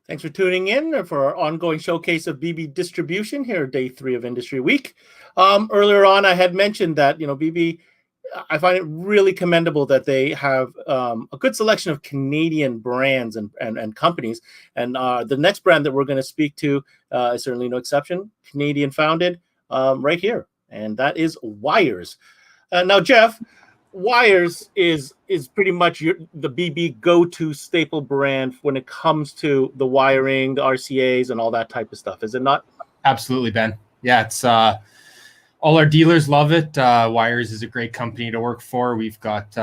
Thanks for tuning in for our ongoing showcase of BB distribution here, day 3 of Industry Week. Earlier on, I had mentioned that, BB, I find it really commendable that they have a good selection of Canadian brands and companies. And the next brand that we're going to speak to is certainly no exception, Canadian founded, right here. And that is Wirez. Now, Jeff, Wirez is pretty much the BB go-to staple brand when it comes to the wiring, the RCAs, and all that type of stuff. Is it not? Absolutely, Ben. Yeah, it's all our dealers love it. Wirez is a great company to work for. We've got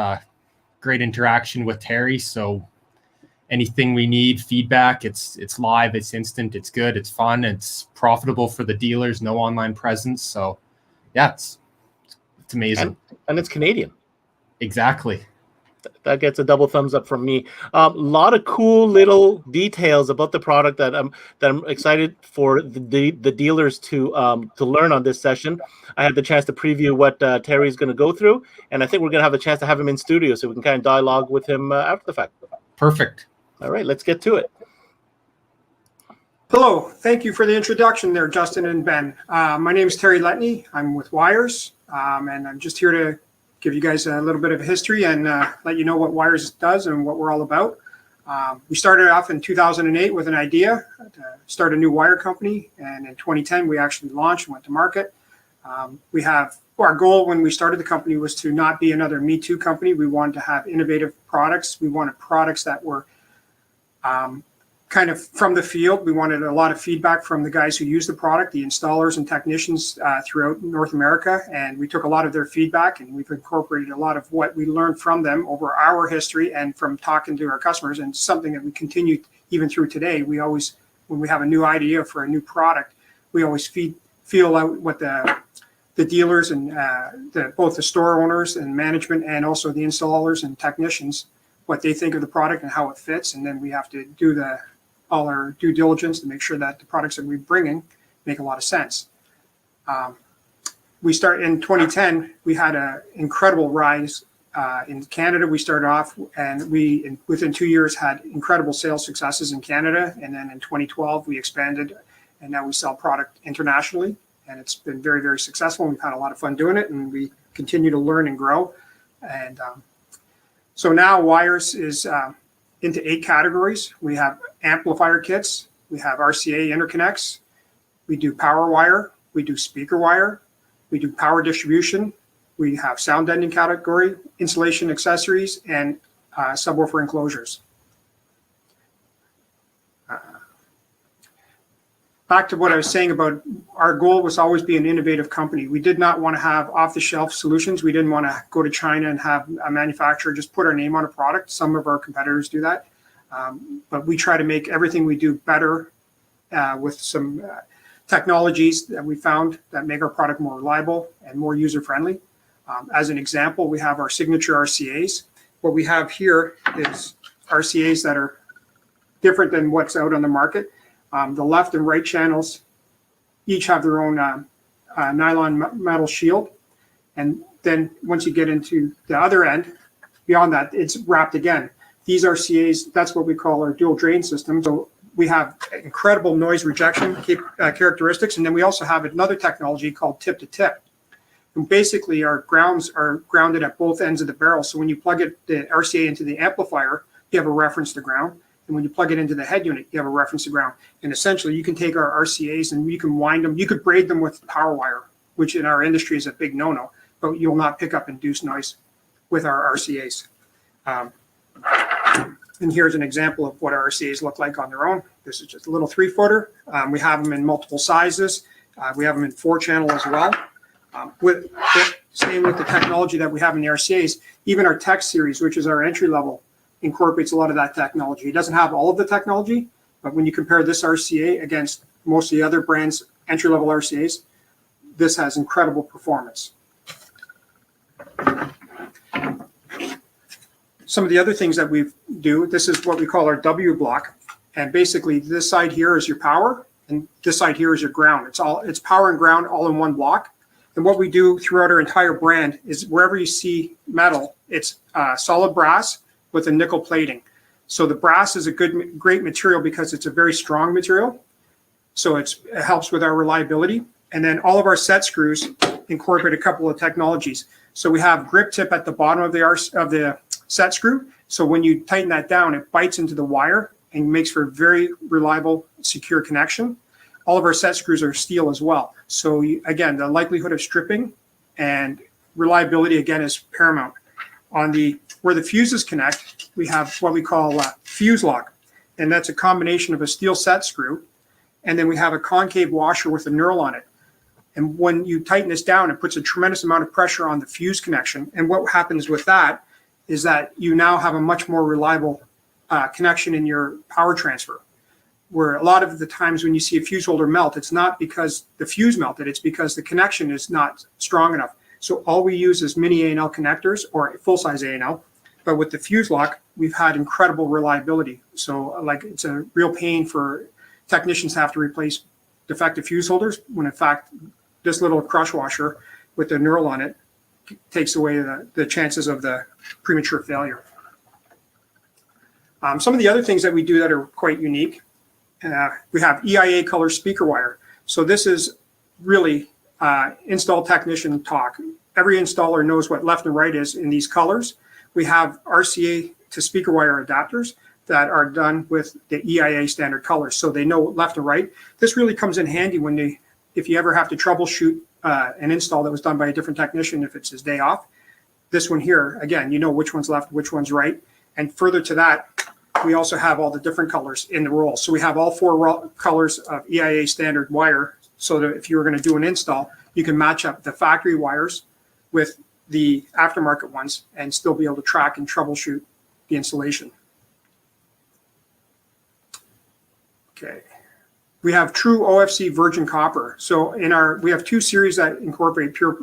great interaction with Terry, so anything we need, feedback, it's live, it's instant, it's good, it's fun, it's profitable for the dealers. No online presence, so yeah, it's amazing, and it's Canadian. Exactly. That gets a double thumbs up from me. A lot of cool little details about the product that I'm excited for the dealers to learn on this session. I had the chance to preview what Terry's going to go through, and I think we're going to have a chance to have him in studio so we can kind of dialogue with him after the fact. Perfect. All right, let's get to it. Hello, thank you for the introduction there, Justin and Ben. My name is Terry Letteney. I'm with Wirez, and I'm just here to give you guys a little bit of history and let you know what Wirez does and what we're all about. We started off in 2008 with an idea to start a new wire company, and in 2010 we actually launched and went to market. Our goal when we started the company was to not be another Me Too company. We wanted to have innovative products. We wanted products that were kind of from the field. We wanted a lot of feedback from the guys who use the product, the installers and technicians throughout North America. And we took a lot of their feedback and we've incorporated a lot of what we learned from them over our history and from talking to our customers, and something that we continue even through today. We always, when we have a new idea for a new product, we always feel out what the dealers and both the store owners and management and also the installers and technicians, what they think of the product and how it fits. And then we have to do all our due diligence to make sure that the products that we bring in make a lot of sense. We start in 2010, we had an incredible rise in Canada. We started off and within 2 years had incredible sales successes in Canada. And then in 2012, we expanded and now we sell product internationally. And it's been very, very successful. We've had a lot of fun doing it and we continue to learn and grow. And so now Wirez is into 8 categories. We have amplifier kits, we have RCA interconnects, we do power wire, we do speaker wire, we do power distribution, we have sound deadening category, insulation accessories, and subwoofer enclosures. Back to what I was saying about our goal was always be an innovative company. We did not want to have off-the-shelf solutions. We didn't want to go to China and have a manufacturer just put our name on a product. Some of our competitors do that. But we try to make everything we do better with some technologies that we found that make our product more reliable and more user-friendly. As an example, we have our signature RCAs. What we have here is RCAs that are different than what's out on the market. The left and right channels each have their own nylon metal shield. And then once you get into the other end, beyond that, it's wrapped again. These RCAs, that's what we call our dual drain system. So we have incredible noise rejection characteristics. And then we also have another technology called tip-to-tip. And basically, our grounds are grounded at both ends of the barrel. So when you plug the RCA into the amplifier, you have a reference to ground. And when you plug it into the head unit, you have a reference to ground. And essentially, you can take our RCAs and you can wind them. You could braid them with power wire, which in our industry is a big no-no. But you'll not pick up induced noise with our RCAs. And here's an example of what our RCAs look like on their own. This is just a little 3-footer. We have them in multiple sizes. We have them in 4-channel as well. Same with the technology that we have in the RCAs. Even our Tech series, which is our entry level, incorporates a lot of that technology. It doesn't have all of the technology, but when you compare this RCA against most of the other brands' entry-level RCAs, this has incredible performance. Some of the other things that we do, this is what we call our W block. And basically this side here is your power and this side here is your ground. It's power and ground all in one block. And what we do throughout our entire brand is wherever you see metal, it's solid brass with a nickel plating. So the brass is a great material because it's a very strong material. So it helps with our reliability. And then all of our set screws incorporate a couple of technologies. So we have grip tip at the bottom of the set screw. So when you tighten that down, it bites into the wire and makes for a very reliable, secure connection. All of our set screws are steel as well. So again, the likelihood of stripping and reliability again is paramount. Where the fuses connect, we have what we call fuse lock, and that's a combination of a steel set screw, and then we have a concave washer with a knurl on it. And when you tighten this down, it puts a tremendous amount of pressure on the fuse connection. And what happens with that is that you now have a much more reliable connection in your power transfer. Where a lot of the times when you see a fuse holder melt, it's not because the fuse melted, it's because the connection is not strong enough. So all we use is mini A&L connectors or full-size A&L. But with the fuse lock, we've had incredible reliability. So like it's a real pain for technicians to have to replace defective fuse holders when in fact this little crush washer with the knurl on it takes away the chances of the premature failure. Some of the other things that we do that are quite unique, we have EIA color speaker wire. So this is really install technician talk. Every installer knows what left and right is in these colors. We have RCA to speaker wire adapters that are done with the EIA standard colors, so they know left and right. This really comes in handy if you ever have to troubleshoot an install that was done by a different technician if it's his day off. This one here, again, you know which one's left, which one's right. And further to that, we also have all the different colors in the roll. So we have all 4 colors of EIA standard wire, so that if you were going to do an install, you can match up the factory wires with the aftermarket ones and still be able to track and troubleshoot the installation. Okay. We have true OFC virgin copper. So we have 2 series that incorporate pure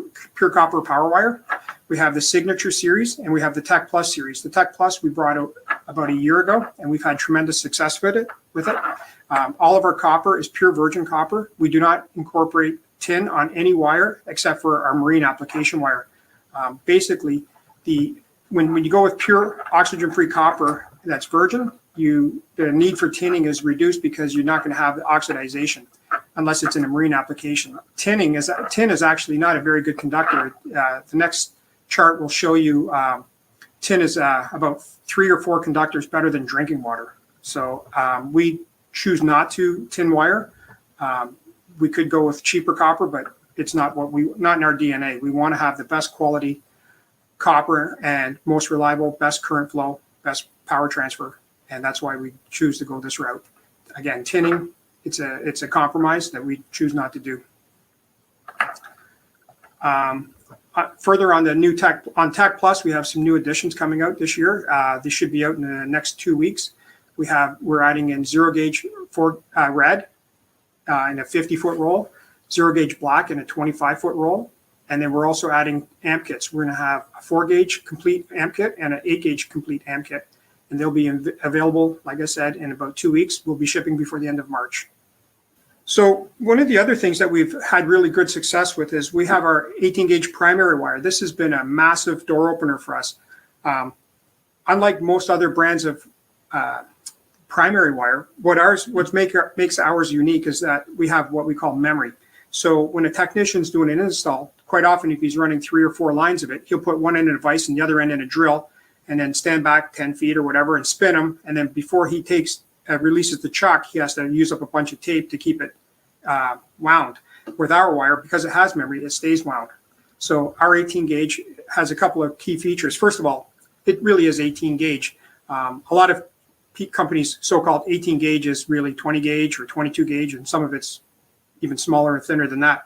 copper power wire. We have the Signature series and we have the Tech Plus series. The Tech Plus we brought out about a year ago and we've had tremendous success with it. All of our copper is pure virgin copper. We do not incorporate tin on any wire except for our marine application wire. Basically, when you go with pure oxygen-free copper that's virgin, the need for tinning is reduced because you're not going to have the oxidization unless it's in a marine application. Tin is actually not a very good conductor. The next chart will show you tin is about 3 or 4 conductors better than drinking water. So we choose not to tin wire. We could go with cheaper copper, but it's not in our DNA. We want to have the best quality copper and most reliable, best current flow, best power transfer, and that's why we choose to go this route. Again, tinning, it's a compromise that we choose not to do. Further on the new Tech Plus, we have some new additions coming out this year. They should be out in the next 2 weeks. We're adding in 0 gauge for red in a 50-foot roll, 0 gauge black in a 25-foot roll, and then we're also adding amp kits. We're going to have a 4 gauge complete amp kit and an 8 gauge complete amp kit, and they'll be available, like I said, in about 2 weeks. We'll be shipping before the end of March. So one of the other things that we've had really good success with is we have our 18 gauge primary wire. This has been a massive door opener for us. Unlike most other brands of primary wire, what makes ours unique is that we have what we call memory. So when a technician's doing an install, quite often if he's running 3 or 4 lines of it, he'll put one end in a vise and the other end in a drill, and then stand back 10 feet or whatever and spin them. And then before he releases the chuck, he has to use up a bunch of tape to keep it wound. With our wire, because it has memory, it stays wound. So our 18 gauge has a couple of key features. First of all, it really is 18 gauge. A lot of companies, so-called 18 gauge is really 20 gauge or 22 gauge, and some of it's even smaller and thinner than that.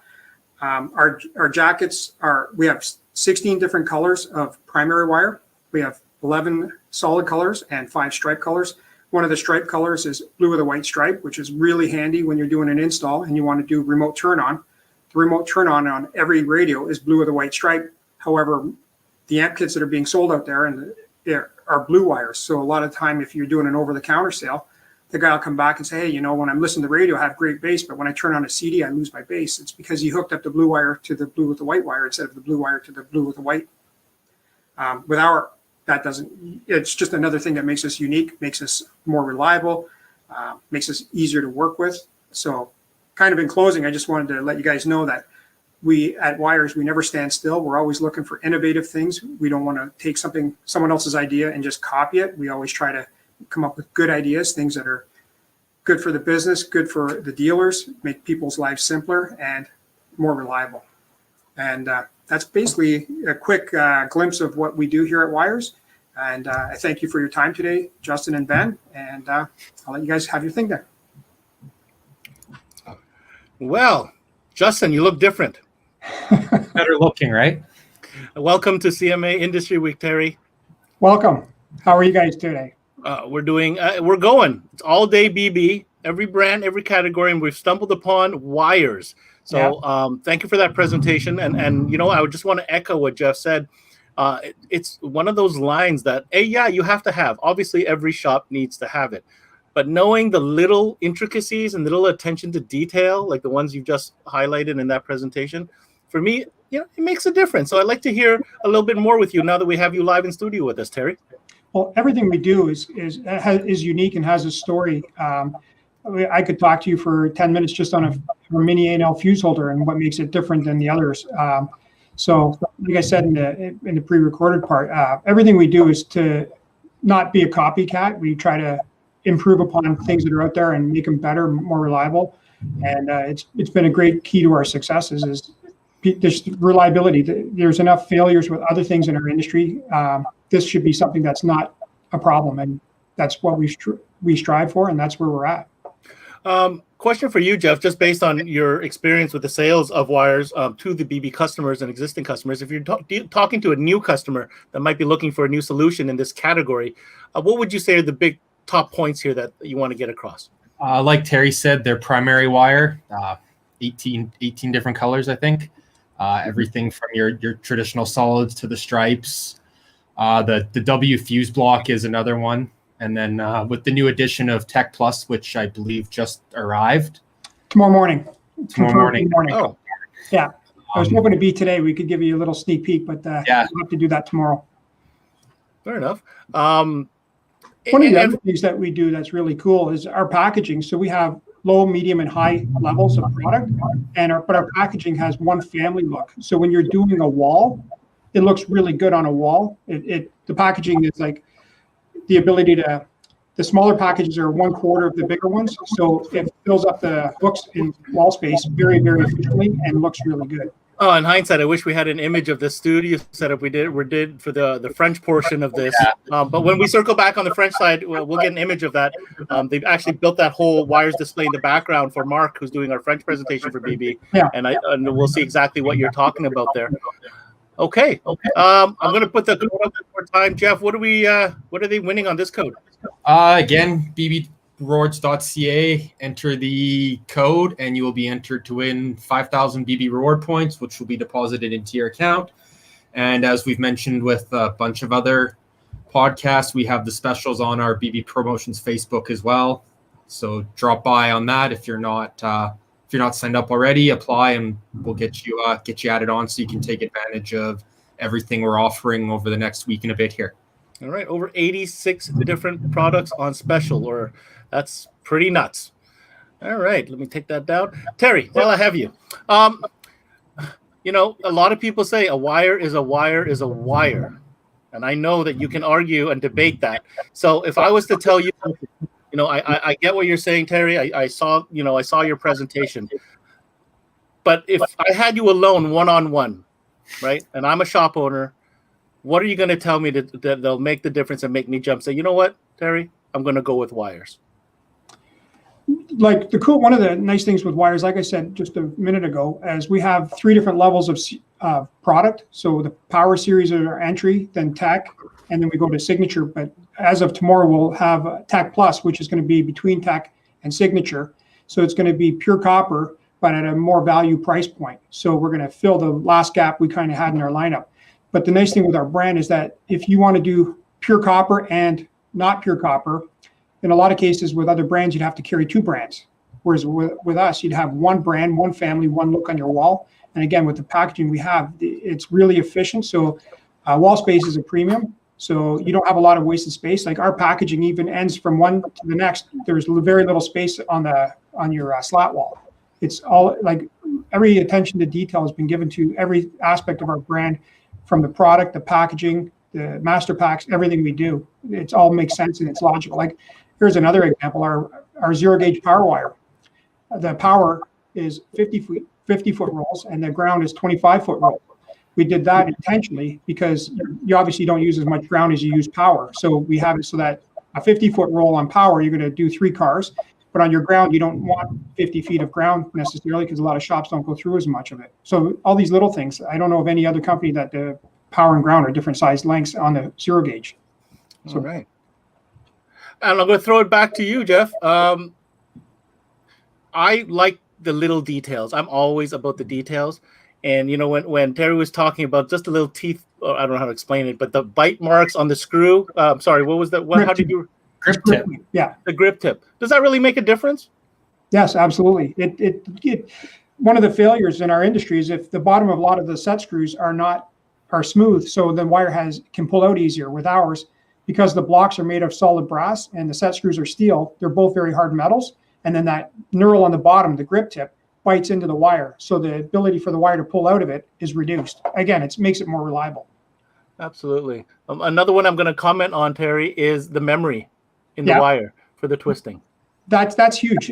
Our jackets we have 16 different colors of primary wire. We have 11 solid colors and 5 stripe colors. One of the stripe colors is blue with a white stripe, which is really handy when you're doing an install and you want to do remote turn on. The remote turn on every radio is blue with a white stripe. However, the amp kits that are being sold out there are blue wires. So a lot of time, if you're doing an over-the-counter sale, the guy will come back and say, hey, when I'm listening to the radio, I have great bass, but when I turn on a CD, I lose my bass. It's because he hooked up the blue wire to the blue with the white wire instead of the blue wire to the blue with the white. With our that doesn't, it's just another thing that makes us unique, makes us more reliable, makes us easier to work with. So kind of in closing, I just wanted to let you guys know that we at Wirez, we never stand still. We're always looking for innovative things. We don't want to take someone else's idea and just copy it. We always try to come up with good ideas, things that are good for the business, good for the dealers, make people's lives simpler and more reliable. And that's basically a quick glimpse of what we do here at Wirez. And I thank you for your time today, Justin and Ben. And I'll let you guys have your thing there. Well, Justin, you look different. Better looking, right? Welcome to CMA Industry Week, Terry. Welcome. How are you guys today? We're going. It's all day BB, every brand, every category, and we've stumbled upon Wirez. So thank you for that presentation. And I would just want to echo what Jeff said. It's one of those lines that, you have to have. Obviously, every shop needs to have it. But knowing the little intricacies and little attention to detail, like the ones you've just highlighted in that presentation, for me, it makes a difference. So I'd like to hear a little bit more with you now that we have you live in studio with us, Terry. Well, everything we do is unique and has a story. I could talk to you for 10 minutes just on a mini A&L fuse holder and what makes it different than the others. So, like I said in the pre-recorded part, everything we do is to not be a copycat. We try to improve upon things that are out there and make them better, more reliable. And it's been a great key to our successes is this reliability. There's enough failures with other things in our industry. This should be something that's not a problem, and that's what we strive for, and that's where we're at. Question for you, Jeff, just based on your experience with the sales of Wirez to the BB customers and existing customers. If you're talking to a new customer that might be looking for a new solution in this category, what would you say are the big top points here that you want to get across? Like Terry said, their primary wire, 18 different colors, I think. Everything from your traditional solids to the stripes. The W fuse block is another one. And then with the new addition of Tech Plus, which I believe just arrived. Tomorrow morning. Oh. Yeah. I was hoping to be today. We could give you a little sneak peek, but we'll have to do that tomorrow. Fair enough. One of the other things that we do that's really cool is our packaging. So we have low, medium, and high levels of product, but our packaging has one family look. So when you're doing a wall, it looks really good on a wall. The packaging is like the ability to, the smaller packages are 1/4 of the bigger ones. So it fills up the hooks in wall space very, very efficiently and looks really good. Oh, in hindsight, I wish we had an image of the studio setup we did for the French portion of this. But when we circle back on the French side, we'll get an image of that. They've actually built that whole Wirez display in the background for Mark, who's doing our French presentation for BB. Yeah. And we'll see exactly what you're talking about there. Okay. I'm going to put the code up one more time. Jeff, what are they winning on this code? Again, bbrewards.ca, enter the code, and you will be entered to win 5,000 BB reward points, which will be deposited into your account. And as we've mentioned with a bunch of other podcasts, we have the specials on our BB Promotions Facebook as well. So drop by on that if you're not signed up already. Apply, and we'll get you added on so you can take advantage of everything we're offering over the next week and a bit here. All right, over 86 different products on special, that's pretty nuts. All right, let me take that down. Terry, while I have you, a lot of people say a wire is a wire is a wire. And I know that you can argue and debate that. So if I was to tell you, I get what you're saying, Terry. I saw your presentation. But if I had you alone, one-on-one, right, and I'm a shop owner, what are you going to tell me that they'll make the difference and make me jump? Say, you know what, Terry, I'm going to go with Wirez. Like one of the nice things with Wirez, like I said just a minute ago, is we have 3 different levels of product. So the Power Series are our entry, then Tech, and then we go to Signature. But as of tomorrow, we'll have Tech Plus, which is going to be between Tech and Signature. So it's going to be pure copper, but at a more value price point. So we're going to fill the last gap we kind of had in our lineup. But the nice thing with our brand is that if you want to do pure copper and not pure copper, in a lot of cases with other brands, you'd have to carry 2 brands. Whereas with us, you'd have one brand, one family, one look on your wall. And again, with the packaging we have, it's really efficient. So wall space is a premium. So you don't have a lot of wasted space. Like our packaging even ends from one to the next. There's very little space on your slat wall. It's all like every attention to detail has been given to every aspect of our brand, from the product, the packaging, the master packs, everything we do. It all makes sense and it's logical. Like here's another example: our zero gauge power wire. The power is 50 foot rolls, and the ground is 25-foot rolls. We did that intentionally because you obviously don't use as much ground as you use power. So we have it so that a 50-foot roll on power, you're going to do 3 cars, but on your ground, you don't want 50 feet of ground necessarily because a lot of shops don't go through as much of it. So all these little things, I don't know of any other company that the power and ground are different size lengths on the zero gauge. So, all right. And I'm going to throw it back to you, Jeff. I like the little details. I'm always about the details. And, you know, when Terry was talking about just the little teeth, I don't know how to explain it, but the bite marks on the screw, sorry, what was that? How did you? Grip tip. Yeah. The grip tip. Does that really make a difference? Yes, absolutely. One of the failures in our industry is if the bottom of a lot of the set screws are smooth, so the wire can pull out easier. With ours, because the blocks are made of solid brass and the set screws are steel, they're both very hard metals. And then that knurl on the bottom, the grip tip, bites into the wire. So the ability for the wire to pull out of it is reduced. Again, it makes it more reliable. Absolutely. Another one I'm going to comment on, Terry, is the memory in the wire for the twisting. That's huge.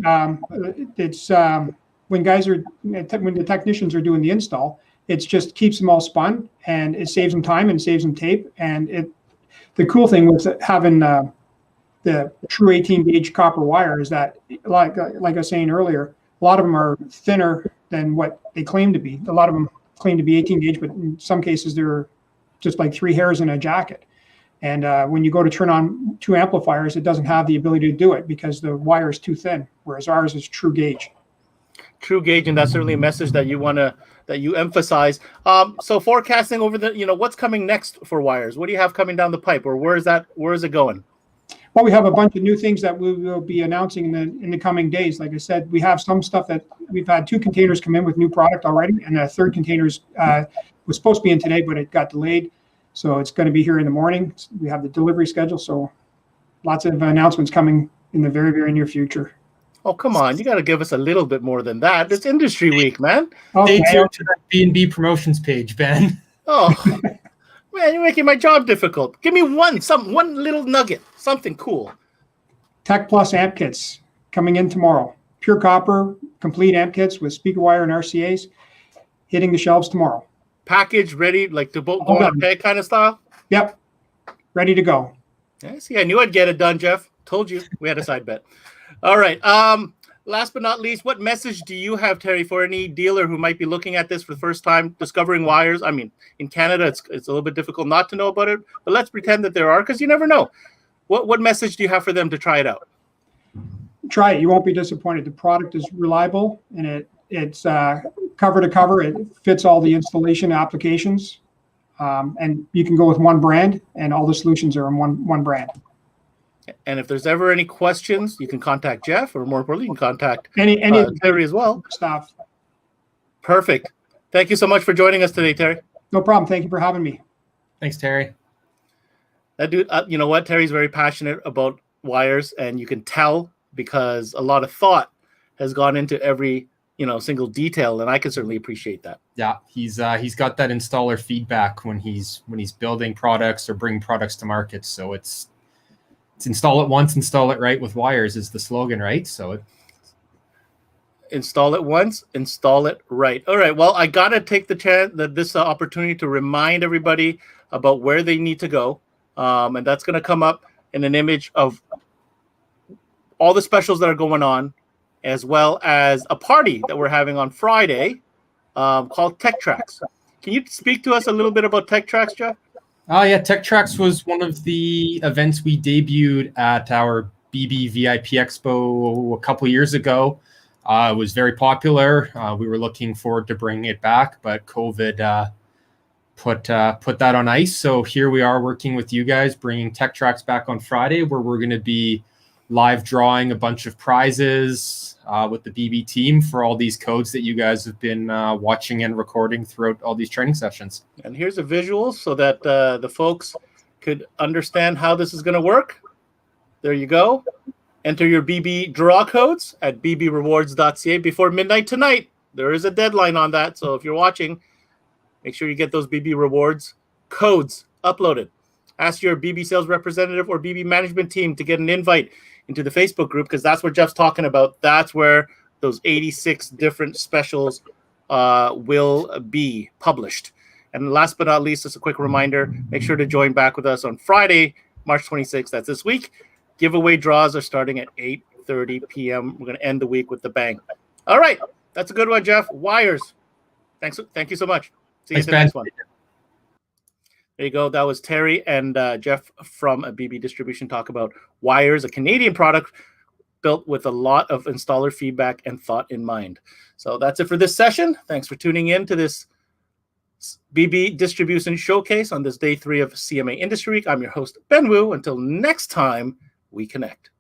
It's when the technicians are doing the install, it just keeps them all spun, and it saves them time and saves them tape. And the cool thing with having the true 18 gauge copper wire is that, like I was saying earlier, a lot of them are thinner than what they claim to be. A lot of them claim to be 18 gauge, but in some cases they're just like 3 hairs in a jacket. And when you go to turn on 2 amplifiers, it doesn't have the ability to do it because the wire is too thin, whereas ours is true gauge. True gauge, and that's certainly a message that you emphasize. So forecasting over what's coming next for Wirez? What do you have coming down the pipe, or where is it going? Well, we have a bunch of new things that we will be announcing in the coming days. Like I said, we have some stuff that we've had 2 containers come in with new product already, and a 3rd container was supposed to be in today, but it got delayed. So it's going to be here in the morning. We have the delivery schedule. So lots of announcements coming in the very, very near future. Oh, come on. You got to give us a little bit more than that. It's industry week, man. Okay. Stay tuned to that B&B promotions page, Ben. Oh, man, you're making my job difficult. Give me one little nugget, something cool. Tech Plus amp kits coming in tomorrow. Pure copper, complete amp kits with speaker wire and RCAs hitting the shelves tomorrow. Package ready, like to go on a peg kind of style? Yep. Ready to go. Yeah, see, I knew I'd get it done, Jeff. Told you. We had a side bet. All right. Last but not least, what message do you have, Terry, for any dealer who might be looking at this for the first time, discovering Wirez? I mean, in Canada, it's a little bit difficult not to know about it, but let's pretend that there are, because you never know. What message do you have for them to try it out? Try it. You won't be disappointed. The product is reliable, and it's cover to cover. It fits all the installation applications, and you can go with one brand, and all the solutions are in one brand. And if there's ever any questions, you can contact Jeff, or more importantly, you can contact any Terry as well. Staff. Perfect. Thank you so much for joining us today, Terry. No problem. Thank you for having me. Thanks, Terry. That dude, you know what? Terry's very passionate about Wirez, and you can tell because a lot of thought has gone into every single detail, and I can certainly appreciate that. Yeah, he's got that installer feedback when he's building products or bringing products to market. So it's install it once, install it right with Wirez is the slogan, right? So install it once, install it right. All right. Well, I gotta take this opportunity to remind everybody about where they need to go, and that's gonna come up in an image of all the specials that are going on, as well as a party that we're having on Friday called Tech Tracks. Can you speak to us a little bit about Tech Tracks, Jeff? Yeah, Tech Tracks was one of the events we debuted at our BB VIP Expo a couple years ago. It was very popular. We were looking forward to bringing it back, but COVID put that on ice. So here we are working with you guys, bringing Tech Tracks back on Friday, where we're going to be live drawing a bunch of prizes with the BB team for all these codes that you guys have been watching and recording throughout all these training sessions. And here's a visual so that the folks could understand how this is going to work, there you go. Enter your BB draw codes at bbrewards.ca before midnight tonight. There is a deadline on that. So if you're watching, make sure you get those BB rewards codes uploaded. Ask your BB sales representative or BB management team to get an invite into the Facebook group, because that's what Jeff's talking about. That's where those 86 different specials will be published. And last but not least, just a quick reminder, make sure to join back with us on Friday, March 26th. That's this week. Giveaway draws are starting at 8:30 p.m. We're going to end the week with the bang. All right. That's a good one, Jeff. Wirez. Thank you so much. See you in the next one. There you go. That was Terry and Jeff from BB Distribution talk about Wirez, a Canadian product built with a lot of installer feedback and thought in mind. So that's it for this session. Thanks for tuning in to this BB Distribution Showcase on this day 3 of CMA Industry Week. I'm your host, Ben Wu. Until next time, we connect.